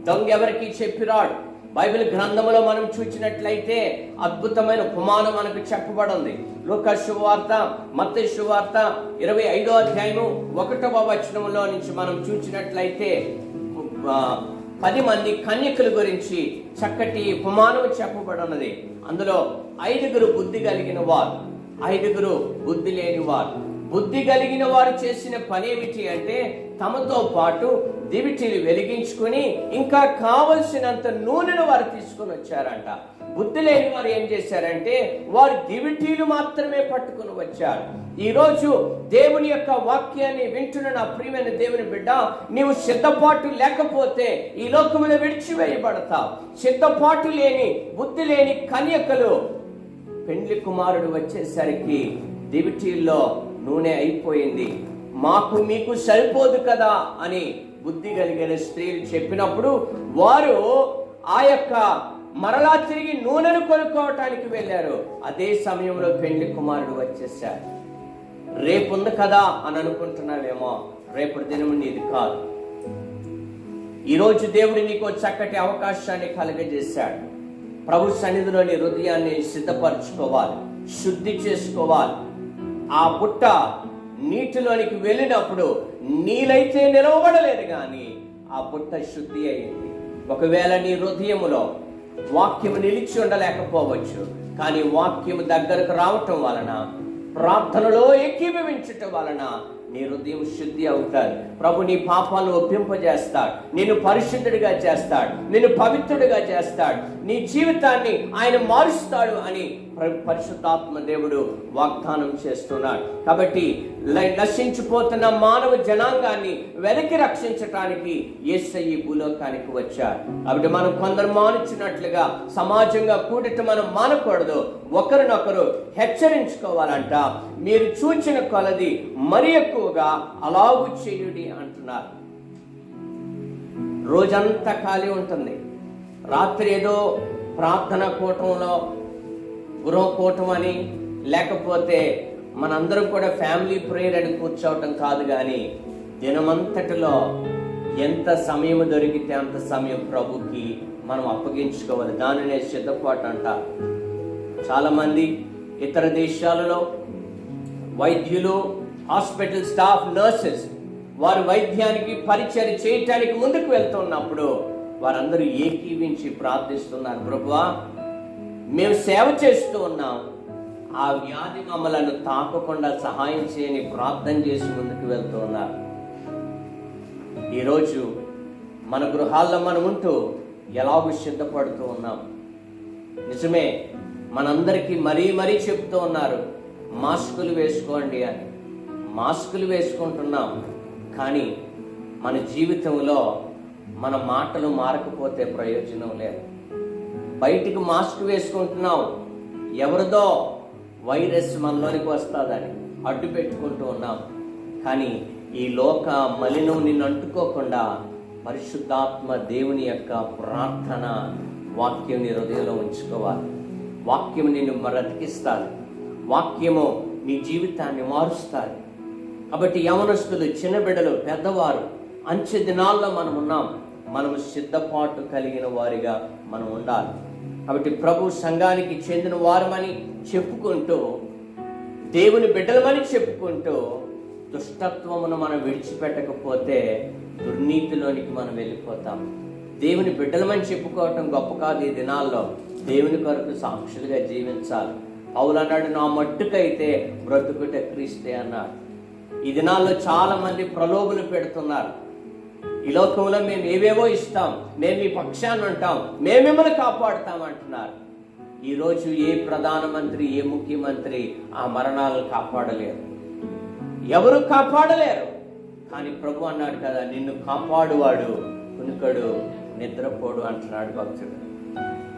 దొంగ ఎవరికి చెప్పిరాడు. బైబిల్ గ్రంథంలో మనం చూసినట్లయితే అద్భుతమైన ఉపమానం మనకు చెప్పబడింది. లూకా శుభవార్త, మత్తయి శుభవార్త 25వ అధ్యాయము 1వ వచనంలో నుంచి మనం చూసినట్లయితే 10 మంది కన్యకుల గురించి చక్కటి ఉపమానం చెప్పబడినది. అందులో 5గురు బుద్ధి కలిగిన వారు, 5గురు బుద్ధి లేని వారు. బుద్ధి కలిగిన వారు చేసిన పని ఏమిటి అంటే, తమతో పాటు దివిటీలు వెలిగించుకుని ఇంకా కావలసినంత నూనెను వారు తీసుకొని వచ్చారంట. బుద్ధి లేని వారు ఏం చేశారంటే, వారు దివిటీలు మాత్రమే పట్టుకుని వచ్చారు. ఈరోజు దేవుని యొక్క వాక్యాన్ని వింటున్న నా ప్రియమైన దేవుని బిడ్డ, నీవు సిద్ధపాటు లేకపోతే ఈ లోకములో విడిచివేయబడతావు. సిద్ధపాటు లేని, బుద్ధి లేని కన్యకలు పెండ్లి కుమారుడు వచ్చేసరికి దివిటీల్లో నూనె అయిపోయింది. మాకు మీకు సరిపోదు కదా అని బుద్ధి కలిగిన స్త్రీలు చెప్పినప్పుడు వారు ఆ యొక్క మరలా తిరిగి నూనెను కొనుక్కోవటానికి వెళ్ళారు. అదే సమయంలో పెండ్లి కుమారుడు వచ్చేసారు. రేపు ఉంది కదా అని అనుకుంటున్నావేమో, రేపటి దినం నీది కాదు. ఈరోజు దేవుడు నీకు చక్కటి అవకాశాన్ని కలుగజేశాడు. ప్రభు సన్నిధిలోని హృదయాన్ని సిద్ధపరచుకోవాలి, శుద్ధి చేసుకోవాలి. ఆ బుట్ట నీటిలోనికి వెళ్ళినప్పుడు నీళ్ళైతే నిలవబడలేదు, కానీ ఆ బుట్ట శుద్ధి అయింది. ఒకవేళ నీ హృదయములో వాక్యము నిలిచి ఉండలేకపోవచ్చు, కానీ వాక్యము దగ్గరకు రావటం వలన, ప్రార్థనలో ఏకీభవించటం వలన నీ హృదయం శుద్ధి అవుతాడు. ప్రభు నీ పాపాలను ఒప్పింపజేస్తాడు, నిన్ను పరిశుద్ధుడిగా చేస్తాడు, నిన్ను పవిత్రుడిగా చేస్తాడు, నీ జీవితాన్ని ఆయన మారుస్తాడు అని పరిశుద్ధాత్మ దేవుడు వాగ్దానం చేస్తున్నాడు. కాబట్టి నశించిపోతున్న మానవ జనాంగాన్ని వెనక్కి రక్షించటానికి యేసయ్య ఈ భూలోకానికి వచ్చాడు. కాబట్టి మనం కొందరు మానుచున్నట్లుగా సమాజంగా కూడిట మనం మానకూడదు. ఒకరినొకరు హెచ్చరించుకోవాలంట. మీరు చూచిన కొలది మరి ఎక్కువగా అలాగు చేయుడి అంటున్నారు. రోజంతా ఖాళీ ఉంటుంది. రాత్రి ఏదో ప్రార్థన కూటంలో, గృహ కూటం అని, లేకపోతే మనందరం కూడా ఫ్యామిలీ ప్రేయర్ అని కూర్చోవటం కాదు, కానీ దినమంతటిలో ఎంత సమయం దొరికితే అంత సమయం ప్రభుకి మనం అప్పగించుకోవాలి. దానినే సిద్ధపాటు అంటారు. చాలా మంది ఇతర దేశాలలో వైద్యులు, హాస్పిటల్ స్టాఫ్, నర్సెస్ వారు వైద్యానికి పరిచయం చేయటానికి ముందుకు వెళ్తున్నప్పుడు వారందరూ ఏకీవించి ప్రార్థిస్తున్నారు. ప్రభువా, మేము సేవ చేస్తూ ఉన్నాం, ఆ వ్యాధి మమ్మలను తాకకుండా సహాయం చేయని ప్రార్థన చేసి ముందుకు వెళ్తూ ఉన్నారు. ఈరోజు మన గృహాల్లో మనం ఉంటూ ఎలాగూ సిద్ధపడుతూ ఉన్నాం. నిజమే, మనందరికీ మరీ చెప్తూ ఉన్నారు మాస్కులు వేసుకోండి అని. మాస్కులు వేసుకుంటున్నాం, కానీ మన జీవితంలో మన మాటలు మారకపోతే ప్రయోజనం లేదు. బయటికి మాస్క్ వేసుకుంటున్నాం, ఎవరిదో వైరస్ మనలోనికి వస్తుందని అడ్డు పెట్టుకుంటూ ఉన్నాం. కానీ ఈ లోక మలినం నిన్ను అంటుకోకుండా పరిశుద్ధాత్మ దేవుని యొక్క ప్రార్థన వాక్యం నీ హృదయంలో ఉంచుకోవాలి. వాక్యం నిన్ను బ్రతికిస్తుంది, వాక్యము నీ జీవితాన్ని మారుస్తుంది. కాబట్టి యవనస్తులు, చిన్న బిడ్డలు, పెద్దవారు, అంచె దినాల్లో మనం ఉన్నాం. మనము సిద్ధపాటు కలిగిన వారిగా మనం ఉండాలి. కాబట్టి ప్రభు సంఘానికి చెందిన వారమని చెప్పుకుంటూ, దేవుని బిడ్డలమని చెప్పుకుంటూ దుష్టత్వమును మనం విడిచిపెట్టకపోతే దుర్నీతిలోనికి మనం వెళ్ళిపోతాం. దేవుని బిడ్డలమని చెప్పుకోవటం గొప్ప కాదు. ఈ దినాల్లో దేవుని కొరకు సాక్షులుగా జీవించాలి. పౌలు అన్నాడు, నా మట్టుకైతే బ్రతుకుట క్రీస్తే అన్నాడు. ఈ దినాల్లో చాలా మంది ప్రలోభులు పెడుతున్నారు. ఈ లోకంలో మేము ఏవేవో ఇస్తాం, మేము మీ పక్షాన్ని ఉంటాం, మేము మిమ్మల్ని కాపాడుతాం అంటున్నారు. ఈరోజు ఏ ప్రధానమంత్రి, ఏ ముఖ్యమంత్రి ఆ మరణాలను కాపాడలేరు, ఎవరు కాపాడలేరు. కానీ ప్రభు అన్నాడు కదా, నిన్ను కాపాడువాడు కునుకడు నిద్రపోడు అంటున్నాడు భక్తుడు.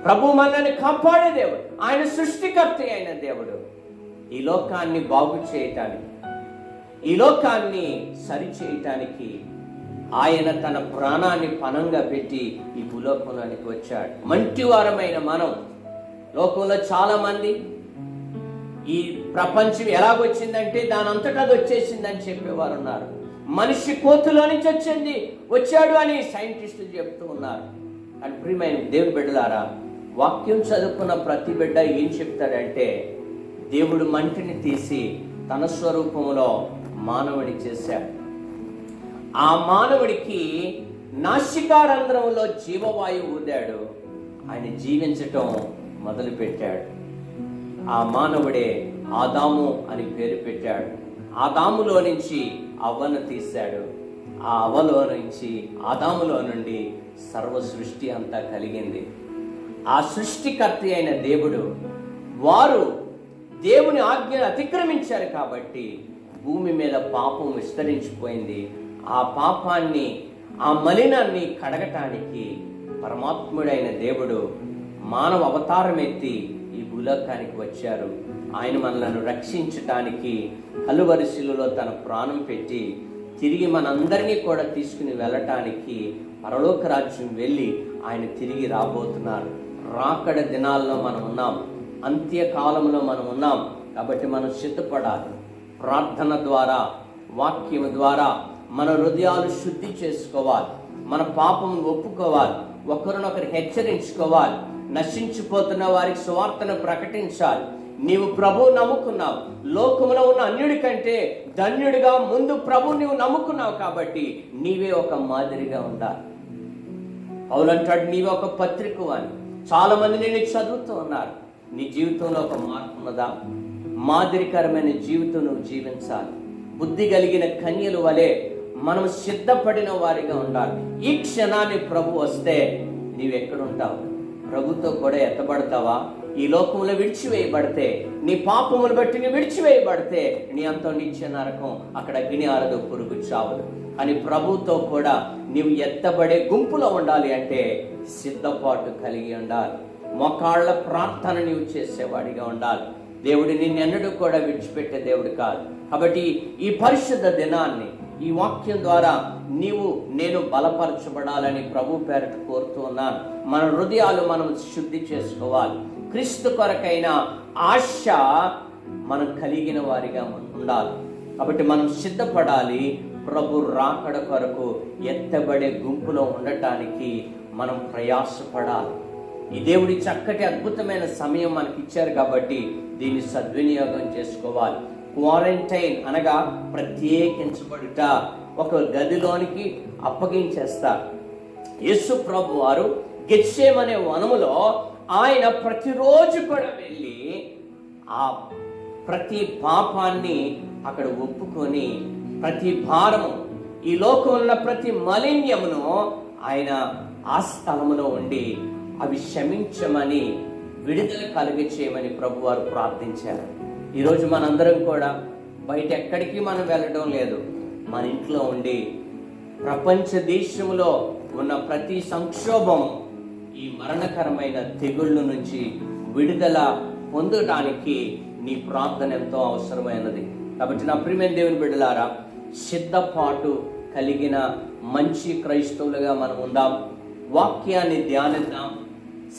ప్రభు మనల్ని కాపాడే దేవుడు, ఆయన సృష్టికర్త అయిన దేవుడు. ఈ లోకాన్ని బాగు చేయటానికి, ఈ లోకాన్ని సరిచేయటానికి ఆయన తన ప్రాణాన్ని పణంగా పెట్టి ఈ భూలోకంలోనికి వచ్చాడు. మంటివారమైన మనం, లోకంలో చాలా మంది ఈ ప్రపంచం ఎలాగొచ్చిందంటే దాని అంతటా అది వచ్చేసిందని చెప్పేవారు ఉన్నారు. మనిషి కోతులో నుంచి వచ్చాడు అని సైంటిస్టులు చెప్తూ ఉన్నారు. అని ప్రియమైన దేవుని బిడ్డలారా, వాక్యం చదువుకున్న ప్రతి బిడ్డ ఏం చెప్తాడంటే, దేవుడు మంటిని తీసి తన స్వరూపంలో మానవుడి చేశాడు. ఆ మానవుడికి నాసికారంధ్రంలో జీవవాయువు ఊదాడు. ఆయన జీవించటం మొదలు పెట్టాడు. ఆ మానవుడే ఆదాము అని పేరు పెట్టాడు. ఆదాములో నుంచి అవ్వను తీశాడు. ఆ అవ్వలో నుంచి, ఆదాములో నుండి సర్వ సృష్టి అంతా కలిగింది. ఆ సృష్టికర్త అయిన దేవుడు, వారు దేవుని ఆజ్ఞను అతిక్రమించారు కాబట్టి భూమి మీద పాపం విస్తరించిపోయింది. ఆ పాపాన్ని, ఆ మలినాన్ని కడగటానికి పరమాత్ముడైన దేవుడు మానవ అవతారం ఎత్తి ఈ భూలోకానికి వచ్చారు. ఆయన మనలను రక్షించటానికి కలువరి శిలువలో తన ప్రాణం పెట్టి తిరిగి మనందరినీ కూడా తీసుకుని వెళ్ళటానికి పరలోక రాజ్యం వెళ్ళి ఆయన తిరిగి రాబోతున్నారు. రాకడ దినాల్లో మనం ఉన్నాం, అంత్యకాలంలో మనం ఉన్నాం. కాబట్టి మనం సిద్ధపడాలి. ప్రార్థన ద్వారా, వాక్యం ద్వారా మన హృదయాలు శుద్ధి చేసుకోవాలి. మన పాపం ఒప్పుకోవాలి. ఒకరినొకరు హెచ్చరించుకోవాలి. నశించిపోతున్న వారికి సువార్తను ప్రకటించాలి. నీవు ప్రభువు నమ్ముకున్నావు, లోకంలో ఉన్న అన్యుడి కంటే ధన్యుడిగా ముందు ప్రభు నీవు నమ్ముకున్నావు కాబట్టి నీవే ఒక మాదిరిగా ఉండాలి. పౌలు అంటాడు, నీవే ఒక పత్రిక అని. చాలా మంది నేను చదువుతూ ఉన్నారు. నీ జీవితంలో ఒక మార్పు ఉన్నదా? మాదిరికరమైన జీవితం నువ్వు జీవించాలి. బుద్ధి కలిగిన కన్యలు వలె మనం సిద్ధపడిన వారిగా ఉండాలి. ఈ క్షణాన్ని ప్రభు వస్తే నీవెక్కడుంటావు? ప్రభుతో కూడా ఎత్తబడతావా? ఈ లోకంలో విడిచివేయబడితే, నీ పాపములు బట్టి నీ విడిచివేయబడితే నీ అంత నిత్య నరకం, అక్కడ అగ్ని ఆరదు, పురుగు చావదు. అని ప్రభుతో కూడా నీవు ఎత్తబడే గుంపులో ఉండాలి అంటే సిద్ధపాటు కలిగి ఉండాలి. మోకాళ్ళ ప్రార్థన నీవు చేసేవాడిగా ఉండాలి. దేవుడు నిన్నెన్నడూ కూడా విడిచిపెట్టే దేవుడు కాదు. కాబట్టి ఈ పరిశుద్ధ దినాన్ని ఈ వాక్యం ద్వారా నేను బలపరచబడాలని ప్రభు పేరట కోరుతూ ఉన్నాను. మన హృదయాలు మనం శుద్ధి చేసుకోవాలి. క్రీస్తు కొరకైన ఆశ మనం కలిగిన వారిగా ఉండాలి. కాబట్టి మనం సిద్ధపడాలి. ప్రభు రాకడ కొరకు ఎత్తబడే గుంపులో ఉండటానికి మనం ప్రయాసపడాలి. ఈ దేవుడి చక్కటి అద్భుతమైన సమయం మనకి ఇచ్చారు కాబట్టి దీన్ని సద్వినియోగం చేసుకోవాలి. క్వారంటైన్ అనగా ప్రత్యేకించబడుట, ఒక గదిలోనికి అప్పగించేస్తారు. యేసు ప్రభు వారు గెత్సేమనే వనములో ఆయన ప్రతిరోజు కూడా వెళ్ళి ఆ ప్రతి పాపాన్ని అక్కడ ఒప్పుకొని, ప్రతి భారము, ఈ లోకంలో ఉన్న ప్రతి మలిన్యమును ఆయన ఆ స్థలములో ఉండి అవి క్షమించమని, విడుదల కలిగించేయమని ప్రభు వారు ప్రార్థించారు. ఈరోజు మనందరం కూడా బయట ఎక్కడికి మనం వెళ్ళడం లేదు. మన ఇంట్లో ఉండి ప్రపంచ దేశంలో ఉన్న ప్రతి సంక్షోభం, ఈ మరణకరమైన తెగుళ్ళ నుంచి విడుదల పొందడానికి నీ ప్రార్థన ఎంతో అవసరమైనది. కాబట్టి నా ప్రియమైన దేవుని బిడ్డలారా, సిద్ధపాటు కలిగిన మంచి క్రైస్తవులుగా మనం ఉందాం. వాక్యాన్ని ధ్యానిద్దాం.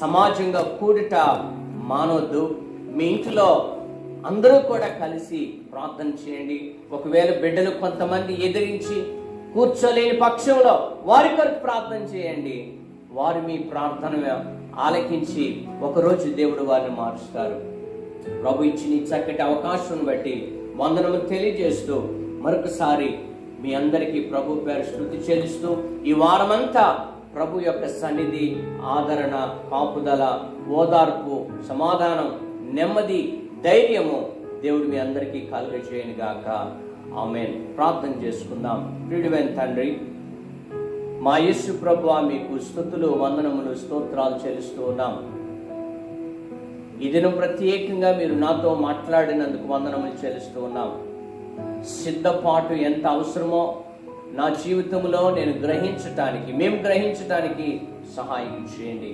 సమాజంగా కూడుట మానవద్దు. మీ ఇంట్లో అందరూ కూడా కలిసి ప్రార్థన చేయండి. ఒకవేళ బిడ్డలు కొంతమంది ఎదిరించి కూర్చోలేని పక్షంలో వారి కొరకు ప్రార్థన చేయండి. వారు మీ ప్రార్థన ఆలకించి ఒకరోజు దేవుడు వారిని మారుస్తారు. ప్రభు ఇచ్చిన ఈ చక్కటి అవకాశం బట్టి వందనము తెలియజేస్తూ మరొకసారి మీ అందరికీ ప్రభు పేరు స్తుతి చెల్లిస్తూ ఈ వారమంతా ప్రభు యొక్క సన్నిధి, ఆదరణ, కాపుదల, ఓదార్పు, సమాధానం, నెమ్మది, ధైర్యము దేవుడు మీ అందరికీ కలుగజేయను గాక. ఆమేన్. ప్రార్థన చేసుకుందాం. ప్రియుడైన తండ్రి, మా యేసు ప్రభువా, మీకు స్తుతులు, వందనములు, స్తోత్రాలు చెల్లిస్తూ ఉన్నాం. ఈ దినం ప్రత్యేకంగా మీరు నాతో మాట్లాడినందుకు వందనములు చెల్లిస్తూ ఉన్నాం. సిద్ధపాటు ఎంత అవసరమో నా జీవితంలో మేము గ్రహించటానికి సహాయం చేయండి.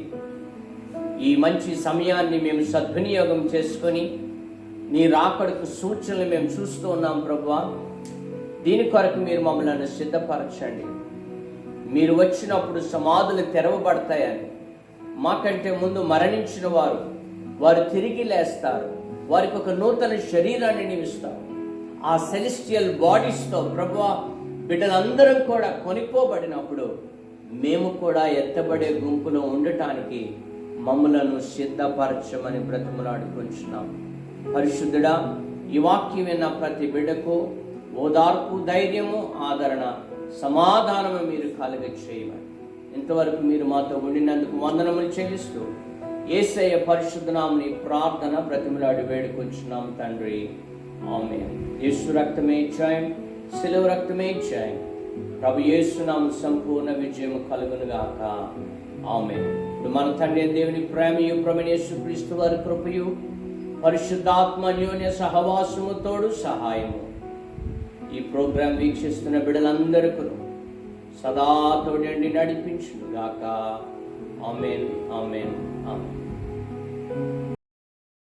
ఈ మంచి సమయాన్ని మేము సద్వినియోగం చేసుకొని నీ రాకడకు సూచనలు మేము చూస్తూ ఉన్నాం ప్రభువా. దీని కొరకు మీరు మమ్మల్ని సిద్ధపరచండి. మీరు వచ్చినప్పుడు సమాధులు తెరవబడతాయని, మాకంటే ముందు మరణించిన వారు తిరిగి లేస్తారు, వారికి ఒక నూతన శరీరాన్ని నిమిస్తారు. ఆ సెలెస్టియల్ బాడీస్తో ప్రభువా బిడ్డలందరం కూడా కొనిపోబడినప్పుడు మేము కూడా ఎత్తబడే గుంపులో ఉండటానికి మమ్మలను సిద్ధపరచమని బ్రతిమలాడుకుంటున్నాం. పరిశుద్ధుడా, ఈ వాక్యం విన్న ప్రతి బిడ్డకు ఓదార్పు, ధైర్యము, ఆదరణ, సమాధానము మీరు కలుగచేయమని ఇంతవరకు మీరు మాతో ఉండినందుకు వందనములు చెల్లిస్తూ యేసయ్య పరిశుద్ధ నామమున ప్రార్థన బ్రతిమలాడి వేడుకొంచున్నాం తండ్రి. ఆమేన్. యేసు రక్తమే జయం, శిలువ రక్తమే జయం. ప్రభు యేసు నామమున సంపూర్ణ విజయము కలుగును గాక. ఆమేన్. మన తండ్రి దేవుని ప్రేమయు ప్రభువైన యేసుక్రీస్తు వారి కృపయు పరిశుద్ధాత్మ అన్యోన్య సహవాసము తోడు సహాయము ఈ ప్రోగ్రాం వీక్షిస్తున్న బిడ్డలందరికీ సదా తోడండి నడిపించును గాక. ఆమేన్. ఆమేన్. ఆమేన్.